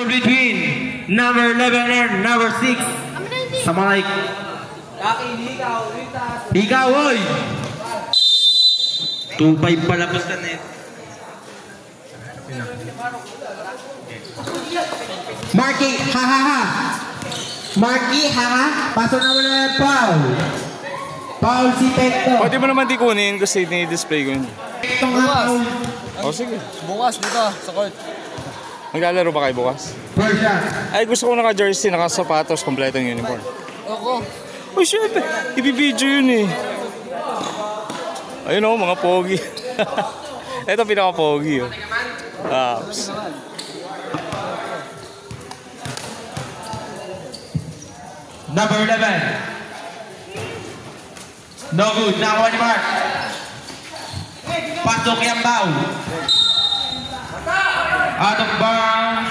between number 11 and number 6. Sama like. Ikaw, oy! 2-5 palabas na net. Marky, ha ha ha! Marky, ha ha! Pasok na mo na yung foul. Foul si Pekto. Pwede mo naman di kunin kasi ni-display ko yun. Pekto nga foul. O sige. Bukas dito sa court. Maglalaro ba kayo bukas? First shot. Ay gusto ko naka-jersey, naka-sapatos, kompleto yung uniform. Ako. Oh shit! Ibibidyo yun eh. Ayun o, mga pogi. Ito pinaka-pogi oh. Number 11. No good. Nakuha ni Mark. Pasok yung bow. Out of bounds.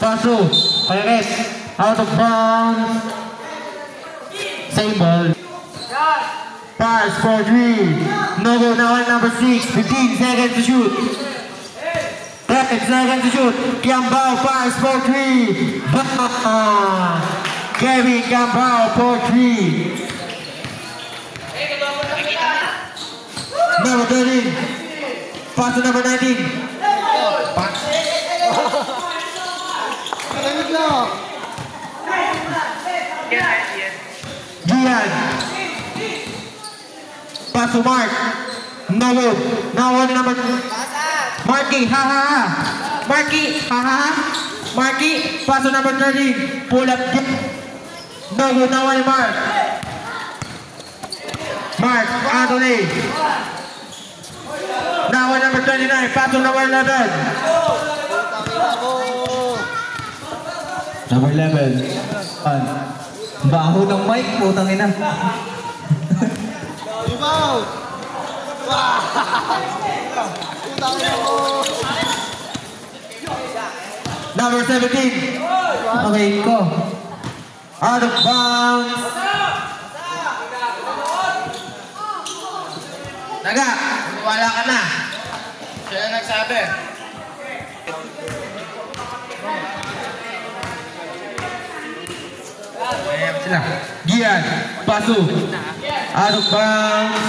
Paso, Perez, out of bounds. Same ball. Pass for 3. No go now on number 6. 15 seconds to shoot. 10 seconds to shoot. Gambao pass for 3. Kevin Gambao for 3. Number 13. Pass to number 19. Gian. Pass to Mark. No good. Now on number. Marky, ha ha ha. Marky, ha ha ha. Marky, pass to number 13. Pull up. No good. Now on Mark. Mark, Anthony. Now on number 29. Pass to number 11. Number 11. Baho ng mic, putang ina. Rebound! Number 17. Okay, go. Out of bounds. Naga, wala ka na. Siya na nagsabi. Ayan sila. Gian, Pasu. Out of bounds.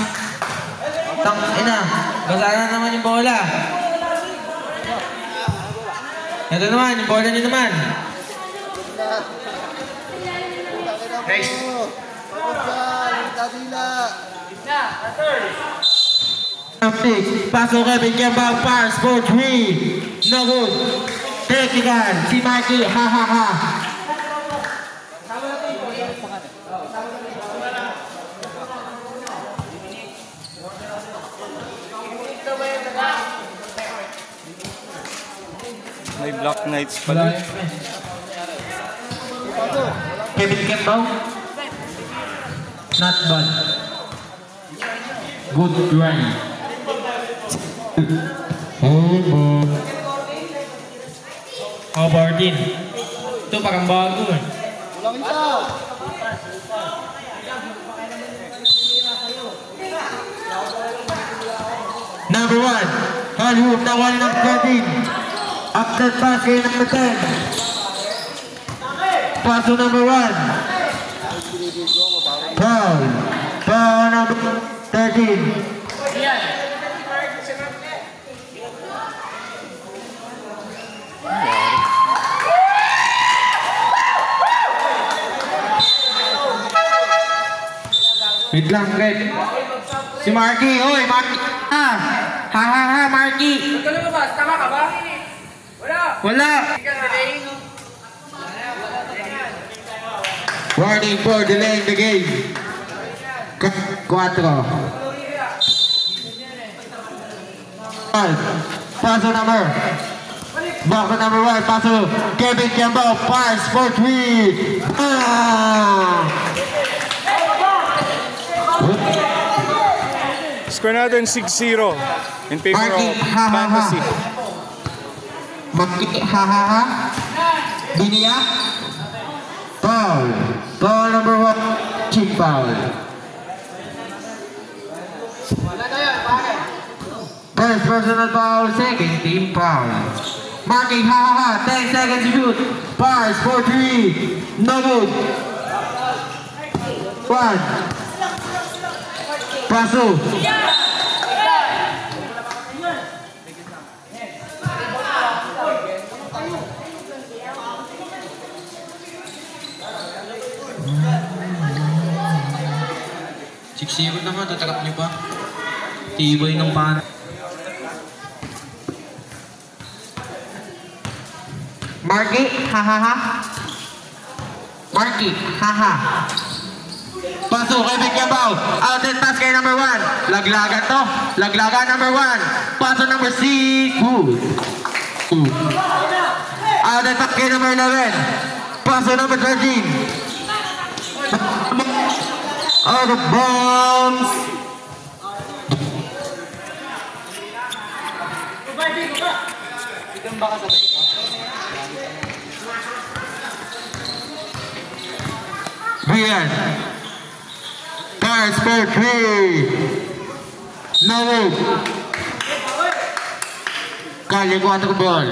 Tang ina. Basa na naman yung bola. Ito naman, yung bola niyo naman. Next. Paso Kevin Gambao pass for 3. No good. Technical. Si Marky. Ha ha ha. May Black Knights pala. Kevin Gambao. Not bad. Good grind. Oh, Bardin. Ito parang bago eh. Walang isa! Number 1. Hollywood na 1 number 13. After pass kay number 10. Pass to number 1. Foul. Foul number 13. Wait lang, Red. Si Marky. Oy, Marky. Ha ha ha, Marky. Ito na ba? Tama ka ba? Wala. Wala. Warning for delaying the game. 4. Paso number. Back to number 1. Paso. Kevin Gambao. Pass for 3. Score natin 6-0 in favor Marky, of ha, ha, ha. Fantasy. Marky, ha ha ha. Binia. Foul. Foul number 1. Cheap foul. First personal foul, second team foul. Marking, ha ha ha. 10 seconds to shoot. Pass for 3. No good. 1. Paso. Siksiro naman, tatakap niyo pa. Tibay ng pan. Marky, ha ha ha. Marky, ha ha. Paso kay Bigyabaw. Outlet pass kay number 1. Laglagan to. Laglagan number 1. Paso number 6. Good. Outlet pass kay number 11. Paso number 13. Out of bounds. Brian. Pass for 3. No move. Kali ko ato ball.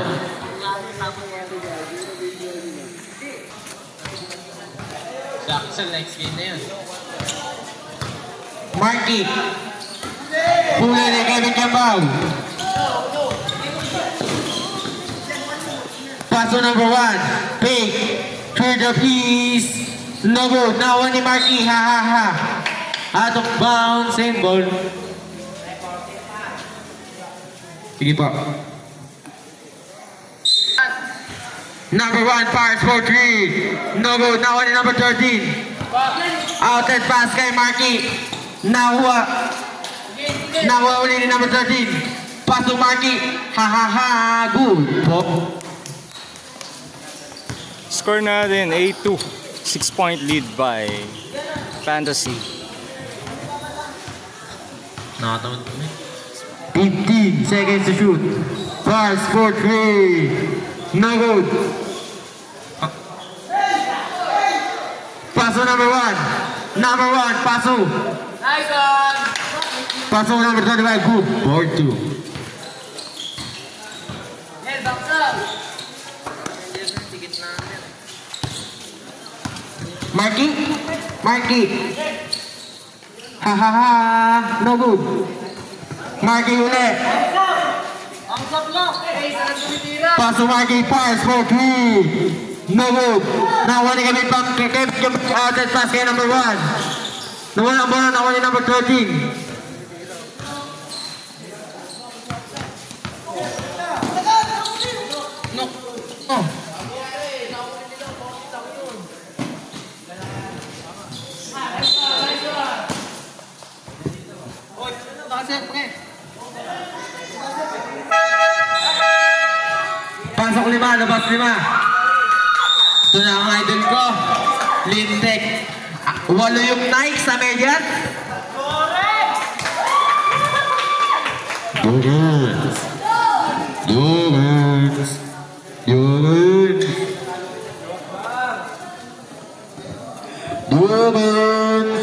Sa next game na yun. Marky. Huli ni Kevin Campbell. Paso number 1. Pick. Through the piece. No good. Nawa ni Marky. Ha ha ha. Out of bounds. Same ball. Sige po. Number 1. Pass for 3. No good. Nawa ni number 13. Outlet pass kay Marky. Nawa uli ni number 13. Paso Marky. Ha ha ha. Good po. Score natin 8-2. 6-point lead by Fantasy. Nakataon kami. 15 seconds to shoot. Pass for 3. No good. Paso number 1. Number 1. Paso. Nice one! Paso number 25. Good. For 2. Hey, box up! Marky. Marky. Ha ha ha. No good. Marky ulit. Ang sap lang! Hey, saan tumitira? Paso Marky. Pass for 3. No good. Nawali kami pang outlet pass kay number 1. Nawala ang bola. Nawali number 13. Oh. Pasok 5, labas 5. Ito na ang idol ko. Lintek. 8 yung Nike sa median. Yogurt. Yogurt. Yogurt. Yogurt.